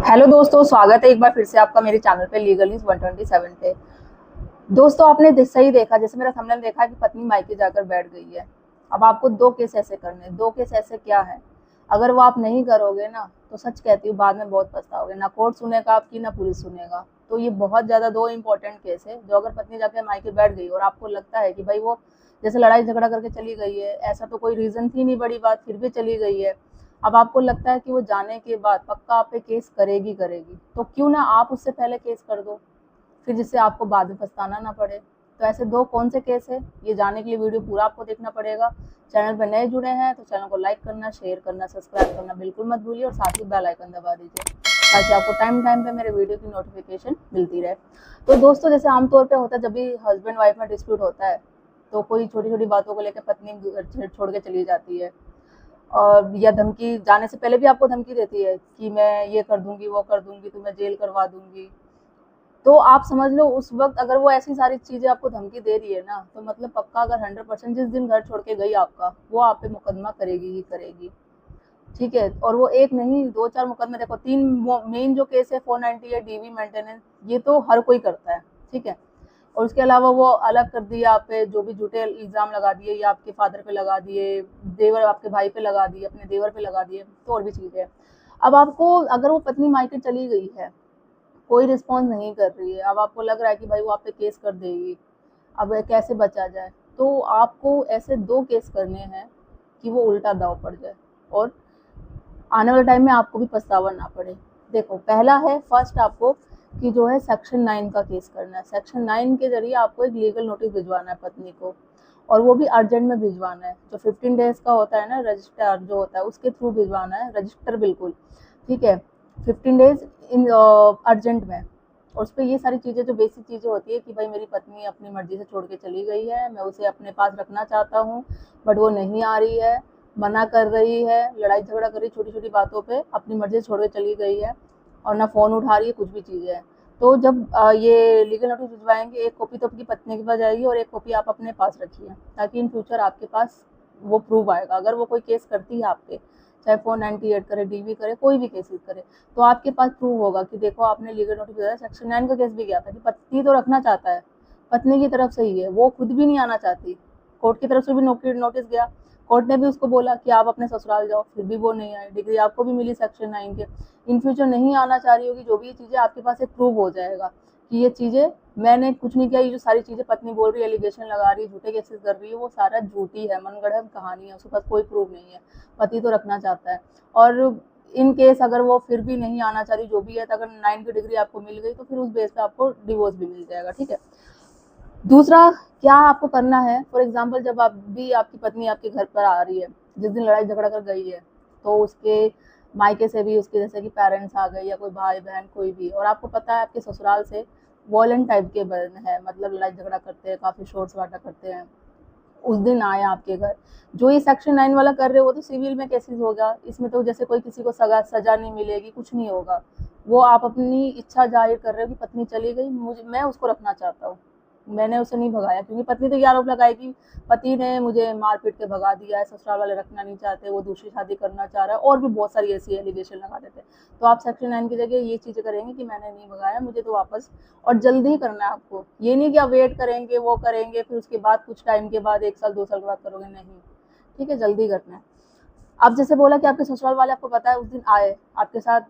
Hello दोस्तों, स्वागत है एक बार फिर से आपका मेरे चैनल पे लीगल न्यूज 127 पे। दोस्तों, आपने सही देखा, जैसे मेरा थंबनेल देखा कि पत्नी मायके जाकर बैठ गई है। अब आपको दो केस ऐसे करने हैं। दो केस ऐसे क्या है, अगर वो आप नहीं करोगे ना तो सच कहती हूँ बाद में बहुत पछताओगे। ना कोर्ट सुनेगा आपकी, ना पुलिस सुनेगा। तो ये बहुत ज्यादा दो इंपॉर्टेंट केस है जो अगर पत्नी जाकर मायके बैठ गई और आपको लगता है कि भाई वो जैसे लड़ाई झगड़ा करके चली गई है, ऐसा तो कोई रीजन थी नहीं बड़ी बात, फिर भी चली गई है। अब आपको लगता है कि वो जाने के बाद पक्का आप पे केस करेगी करेगी, तो क्यों ना आप उससे पहले केस कर दो, फिर जिससे आपको बाद में पछताना ना पड़े। तो ऐसे दो कौन से केस है, ये जानने के लिए वीडियो पूरा आपको देखना पड़ेगा। चैनल पर नए जुड़े हैं तो चैनल को लाइक करना, शेयर करना, सब्सक्राइब करना बिल्कुल मत भूलिए और साथ ही बेल आइकन दबा दीजिए ताकि आपको टाइम टाइम पे मेरे वीडियो की नोटिफिकेशन मिलती रहे। तो दोस्तों, जैसे आमतौर पे होता है जब भी हस्बैंड वाइफ में डिस्प्यूट होता है तो कोई छोटी छोटी बातों को लेकर पत्नी घर छोड़ के चली जाती है, और या धमकी, जाने से पहले भी आपको धमकी देती है कि मैं ये कर दूंगी, वो कर दूंगी, तुम्हें जेल करवा दूंगी। तो आप समझ लो उस वक्त अगर वो ऐसी सारी चीजें आपको धमकी दे रही है ना, तो मतलब पक्का अगर 100% जिस दिन घर छोड़ के गई आपका, वो आप पे मुकदमा करेगी ही करेगी। ठीक है, और वो एक नहीं दो चार मुकदमे, देखो तीन मेन जो केस है 498 डीवी मेंटेनेंस, ये तो हर कोई करता है। ठीक है, और उसके अलावा वो अलग कर दिया आप पे, जो भी झूठे इल्जाम लगा दिए, या आपके फादर पे लगा दिए, देवर आपके भाई पे लगा दिए, अपने देवर पे लगा दिए, तो और भी चीजें। अब आपको अगर वो पत्नी मायके चली गई है, कोई रिस्पॉन्स नहीं कर रही है, अब आपको लग रहा है कि भाई वो आप पे केस कर देगी, अब कैसे बचा जाए, तो आपको ऐसे दो केस करने हैं कि वो उल्टा दाव पड़ जाए और आने वाले टाइम में आपको भी पछतावा ना पड़े। देखो, पहला है फर्स्ट आपको कि जो है सेक्शन 9 का केस करना है। सेक्शन 9 के जरिए आपको एक लीगल नोटिस भिजवाना है पत्नी को, और वो भी अर्जेंट में भिजवाना है। जो 15 डेज का होता है ना रजिस्टर जो होता है, उसके थ्रू भिजवाना है, रजिस्टर बिल्कुल। ठीक है, 15 डेज इन अर्जेंट में। और उस पर ये सारी चीज़ें जो बेसिक चीज़ें होती है कि भाई मेरी पत्नी अपनी मर्जी से छोड़ के चली गई है, मैं उसे अपने पास रखना चाहता हूँ बट वो नहीं आ रही है, मना कर रही है, लड़ाई झगड़ा कर रही, छोटी छोटी बातों पे अपनी मर्जी से छोड़ के चली गई है, और ना फ़ोन उठा रही है, कुछ भी चीज़ें हैं। तो जब ये लीगल नोटिस भिजवाएंगे, एक कॉपी तो आपकी पत्नी के पास जाएगी और एक कॉपी आप अपने पास रखिए, ताकि इन फ्यूचर आपके पास वो प्रूव आएगा। अगर वो कोई केस करती है आप पे, चाहे 498 करे, डीवी करे, कोई भी केसेस करे, तो आपके पास प्रूव होगा कि देखो आपने लीगल नोटिस भिजवाया। सेक्शन 9 का केस भी क्या था कि पति तो रखना चाहता है, पत्नी की तरफ से ही है, वो खुद भी नहीं आना चाहती, कोर्ट की तरफ से भी नोटिस गया, कोर्ट ने भी उसको बोला कि आप अपने ससुराल जाओ, फिर भी वो नहीं आए, डिग्री आपको भी मिली सेक्शन 9 के। इन फ्यूचर नहीं आना चाह रही होगी, जो भी ये चीज़ें आपके पास एक प्रूव हो जाएगा कि ये चीज़ें मैंने कुछ नहीं किया, ये जो सारी चीज़ें पत्नी बोल रही है, एलिगेशन लगा रही है, झूठे केसेस कर रही है, वो सारा झूठी है, मनगढ़ंत कहानी है, उसके पास कोई प्रूफ नहीं है, पति तो रखना चाहता है। और इन केस अगर वो फिर भी नहीं आना चाह रही, जो भी है, तो अगर 9 की डिग्री आपको मिल गई तो फिर उस बेस पे आपको डिवोर्स भी मिल जाएगा। ठीक है, दूसरा क्या आपको करना है, फॉर एग्जाम्पल जब आप भी आपकी पत्नी आपके घर पर आ रही है, जिस दिन लड़ाई झगड़ा कर गई है, तो उसके मायके से भी उसके जैसे कि पेरेंट्स आ गए या कोई भाई बहन कोई भी, और आपको पता है आपके ससुराल से वॉयलेंट टाइप के बहन है, मतलब लड़ाई झगड़ा करते हैं, काफ़ी शोर शराटा करते हैं, उस दिन आए आपके घर, जो ये सेक्शन 9 वाला कर रहे हो वो तो सिविल में केसेस होगा, इसमें तो जैसे कोई किसी को सजा नहीं मिलेगी, कुछ नहीं होगा। वो आप अपनी इच्छा जाहिर कर रहे हो कि पत्नी चली गई, मुझे, मैं उसको रखना चाहता हूँ, मैंने उसे नहीं भगाया, क्योंकि पत्नी तो ये आरोप लगाएगी पति ने मुझे मार पीट के भगा दिया है, ससुराल वाले रखना नहीं चाहते, वो दूसरी शादी करना चाह रहा है, और भी बहुत सारी ऐसी एलिगेशन लगा देते हैं। तो आप सेक्शन 9 की जगह ये चीज़ें करेंगे कि मैंने नहीं भगाया, मुझे तो वापस, और जल्दी ही करना है आपको, ये नहीं कि आप वेट करेंगे, वो करेंगे, फिर उसके बाद कुछ टाइम के बाद 1 साल 2 साल के बाद करोगे, नहीं। ठीक है, जल्दी करना है। अब जैसे बोला कि आपके ससुराल वाले आपको पता है उस दिन आए आपके साथ,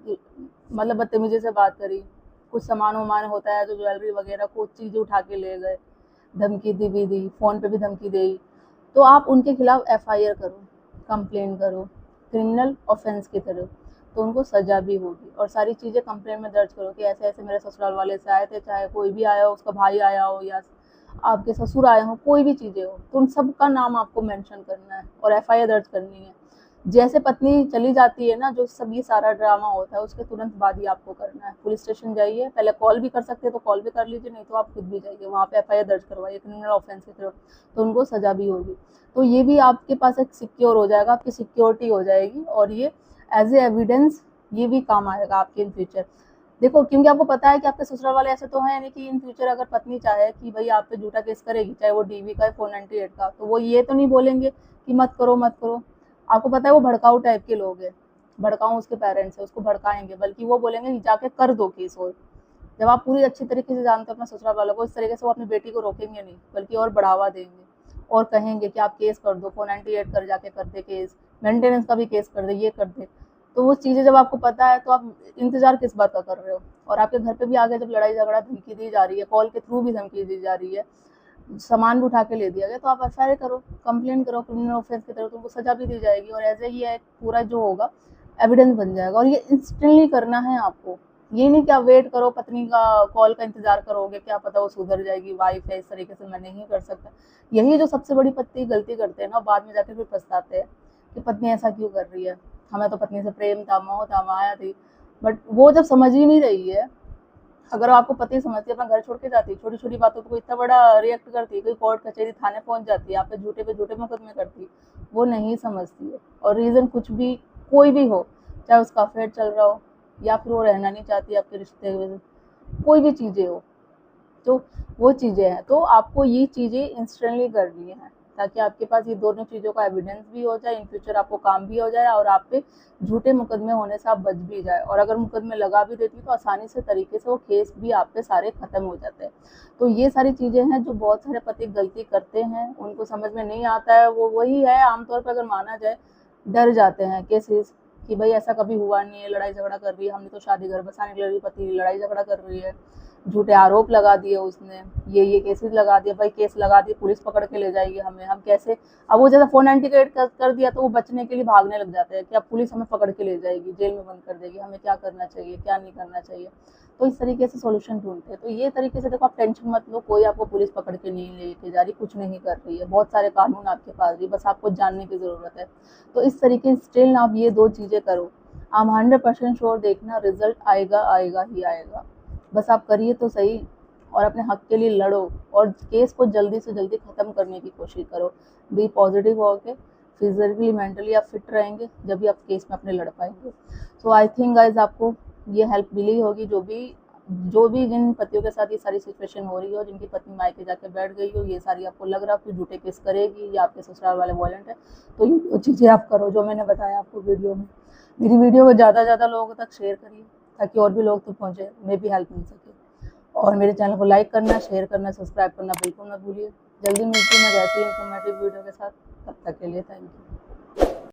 मतलब बदतमीजी से बात करी, कुछ सामान वामान होता है तो ज्वेलरी वगैरह कुछ चीज़ें उठा के ले गए, धमकी दी भी दी, फ़ोन पे भी धमकी दी, तो आप उनके खिलाफ एफआईआर करो, कंप्लेन करो, क्रिमिनल ऑफेंस की तरह, तो उनको सजा भी होगी। और सारी चीज़ें कंप्लेन में दर्ज करो कि ऐसे ऐसे मेरे ससुराल वाले से आए थे, चाहे कोई भी आया हो, उसका भाई आया हो या आपके ससुर आए हो, कोई भी चीज़ें हो, तो उन सब का नाम आपको मेंशन करना है और एफआईआर दर्ज करनी है। जैसे पत्नी चली जाती है ना, जो सब ये सारा ड्रामा होता है उसके तुरंत बाद ही आपको करना है, पुलिस स्टेशन जाइए, पहले कॉल भी कर सकते हैं तो कॉल भी कर लीजिए, नहीं तो आप खुद भी जाइए, वहाँ पे एफआईआर दर्ज करवाइए क्रिमिनल ऑफेंस की तरफ, तो उनको सजा भी होगी। तो ये भी आपके पास एक सिक्योर हो जाएगा, आपकी सिक्योरिटी हो जाएगी, और ये एज ए एविडेंस ये भी काम आएगा आपके इन फ्यूचर। देखो, क्योंकि आपको पता है कि आपके ससुराल वाले ऐसे तो हैं नहीं कि इन फ्यूचर अगर पत्नी चाहे कि भाई आप पे झूठा केस करेगी, चाहे वो डीवी का है 498 का, तो वो ये तो नहीं बोलेंगे कि मत करो मत करो। आपको पता है वो भड़काऊ टाइप के लोग हैं, भड़काऊं उसके पेरेंट्स है, उसको भड़काएंगे, बल्कि वो बोलेंगे कि जाके कर दो केस। और जब आप पूरी अच्छी तरीके से जानते हो अपने ससुराल वालों को, इस तरीके से वो अपनी बेटी को रोकेंगे नहीं, बल्कि और बढ़ावा देंगे और कहेंगे कि आप केस कर दो, 498 कर जाके कर दे केस, मेंटेनेंस का भी केस कर दे, ये कर दे। तो वो चीज़ें जब आपको पता है तो आप इंतजार किस बात का कर रहे हो। और आपके घर पे भी आगे जब लड़ाई झगड़ा धमकी दी जा रही है, कॉल के थ्रू भी धमकी दी जा रही है, सामान भी उठा के ले दिया गया, तो आप एफआईआर करो, कंप्लेन करो, क्रिमिनल ऑफेंस की तरह तुमको सजा भी दी जाएगी और ऐसे ही है पूरा जो होगा एविडेंस बन जाएगा। और ये इंस्टेंटली करना है आपको, ये नहीं कि आप वेट करो, पत्नी का कॉल का इंतजार करोगे, क्या पता वो सुधर जाएगी, वाइफ है इस तरीके से मैं नहीं कर सकता। यही जो सबसे बड़ी पति गलती करते हैं ना, बाद में जाके फिर पछताते हैं कि पत्नी ऐसा क्यों कर रही है, हमें तो पत्नी से प्रेम था, मोह था, माया थी। बट वो जब समझ ही नहीं रही है, अगर आपको पति समझती है अपना घर छोड़ के जाती है, छोटी छोटी बातों पर इतना बड़ा रिएक्ट करती है, कोई कोर्ट कचहरी थाने पहुंच जाती है, आप पे झूठे मुकदमे करती है, वो नहीं समझती है। और रीजन कुछ भी कोई भी हो, चाहे उसका अफेयर चल रहा हो या फिर वो रहना नहीं चाहती आपके रिश्ते की वजह से, कोई भी चीज़ें हो, तो वो चीज़ें हैं। तो आपको ये चीज़ें इंस्टेंटली करनी है ताकि आपके पास ये दोनों चीज़ों का एविडेंस भी हो जाए, इन फ्यूचर आपको काम भी हो जाए और आप पे झूठे मुकदमे होने से आप बच भी जाए। और अगर मुकदमे लगा भी देती तो आसानी से तरीके से वो केस भी आप पे सारे खत्म हो जाते हैं। तो ये सारी चीज़ें हैं जो बहुत सारे पति गलती करते हैं, उनको समझ में नहीं आता है। वो वही है, आमतौर पर अगर माना जाए, डर जाते हैं केसेस कि भाई ऐसा कभी हुआ नहीं है, लड़ाई झगड़ा कर रही है, हमने तो शादी घर बसाने के लिए, पति लड़ाई झगड़ा कर रही है, झूठे आरोप लगा दिए उसने, ये केसेस लगा दिए, भाई केस लगा दिए, पुलिस पकड़ के ले जाएगी हमें, हम कैसे। अब वो जैसा फोन एंटीकेट कर दिया तो वो बचने के लिए भागने लग जाते हैं कि अब पुलिस हमें पकड़ के ले जाएगी, जेल में बंद कर देगी, हमें क्या करना चाहिए क्या नहीं करना चाहिए। तो इस तरीके से सॉल्यूशन ढूंढते हैं। तो ये तरीके से देखो, आप टेंशन मत लो, कोई आपको पुलिस पकड़ के नहीं लेके जा रही, कुछ नहीं कर रही है, बहुत सारे कानून आपके पास भी, बस आपको जानने की जरूरत है। तो इस तरीके से स्टिल आप ये दो चीजें करो, आप 100% श्योर, देखना रिजल्ट आएगा, आएगा ही आएगा। बस आप करिए तो सही और अपने हक के लिए लड़ो और केस को जल्दी से जल्दी ख़त्म करने की कोशिश करो। बी पॉजिटिव होके, फिजिकली मेंटली आप फिट रहेंगे, जब भी आप केस में अपने लड़ पाएंगे। सो आई थिंक गाइज आपको ये हेल्प मिली होगी। जो भी जिन पतियों के साथ ये सारी सिचुएशन हो रही हो, जिनकी पत्नी मायके जाके बैठ गई हो, ये सारी आपको लग रहा है कि झूठे केस करेगी या आपके ससुराल वाले वायलेंट है, तो ये चीज़ें आप करो जो मैंने बताया आपको वीडियो में। मेरी वीडियो को ज़्यादा से ज़्यादा लोगों तक शेयर करिए ताकि और भी लोग तक पहुँचे, उन्हें भी हेल्प मिल सके। और मेरे चैनल को लाइक करना, शेयर करना, सब्सक्राइब करना बिल्कुल मत भूलिए। जल्दी मिलती हूँ मैं ऐसी इन्फॉर्मेटिव वीडियो के साथ, तब तक के लिए थैंक यू।